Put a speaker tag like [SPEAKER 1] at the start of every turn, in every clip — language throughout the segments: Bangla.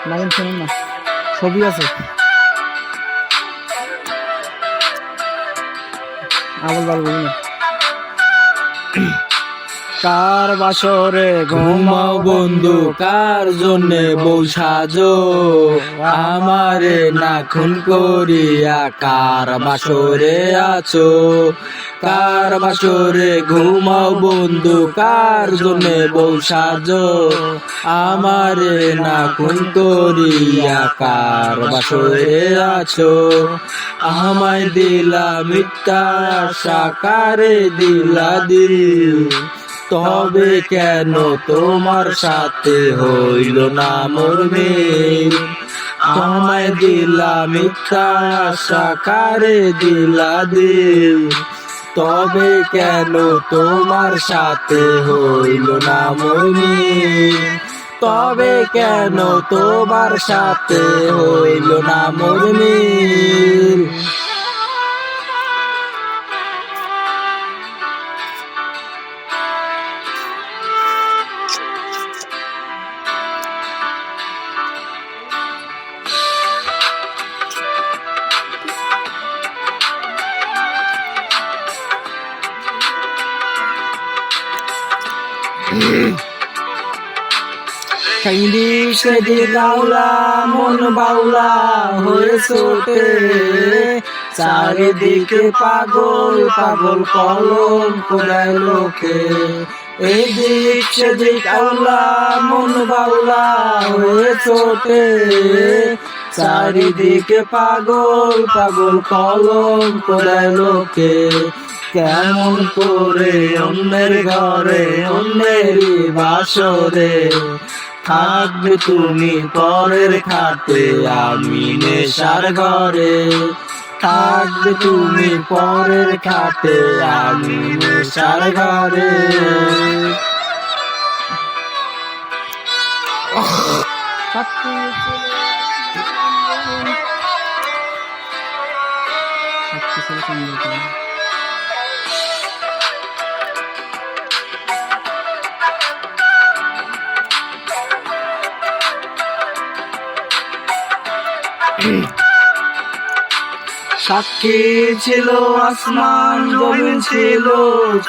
[SPEAKER 1] লাইন শুনুন না, ছবি আছে আবল বাল বলি না। কার বাসরে
[SPEAKER 2] ঘুমাও বন্ধু, কার জন্যে বউ সাজো, আমারে না খুন করিয়া কার বাসরে আছো। কার বাসরে ঘুমাও বন্ধু, কার জন্যে বউ সাজো, আমারে না খুন করিয়া কার বাসরে আছো। আমায় দিলা মিথ্যা আশা, কারে দিলা দিল, তবে কেন তোমার সাথে হইল না মোর মিল। আমায় দিলা মিথ্যা আশা, কারে দিলা দিল, তবে কেন তোমার সাথে হইল না মোর মিল। তবে কেন তোমার সাথে হইল না মোর মিল। সেদিন আউলা মন বাউলা হয়ে ছোটে, চারিদিকে পাগল পাগল কলম কোদায় লোকে। এদিক সেদিক আউলা মন বাউলা হয়ে ছোটে, চারিদিকে পাগল পাগল কলম কোদায় লোকে। কেমন করে অন্যের ঘরে অন্যেরই বাসরে থাকবে তুমি পরের খাটে, আমি নেশার ঘরে। থাকবে তুমি পরের খাটে, আমি নেশার ঘরে। সাক্ষী ছিল আসমান জমিন ছিল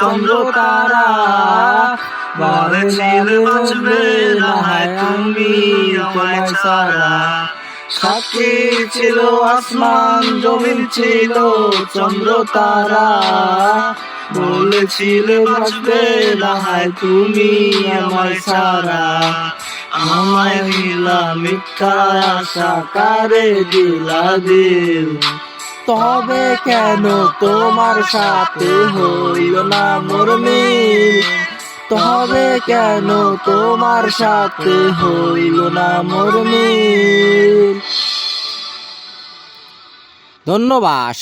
[SPEAKER 2] চন্দ্র তারা, বলেছিল বাঁচবে না তুমি আমায় ছাড়া। সাক্ষী ছিল আসমান জমিন ছিল চন্দ্র তারা, বলেছিল বাঁচবে না তুমি আমায় ছাড়া। আমায় দিলা মিথ্যা আশা, কারে দিলা দিল, তবে কেন তোমার সাথে হইল না মোর মিল। তবে কেন তোমার সাথে হইল না মোর মিল। ধন্যবাদ।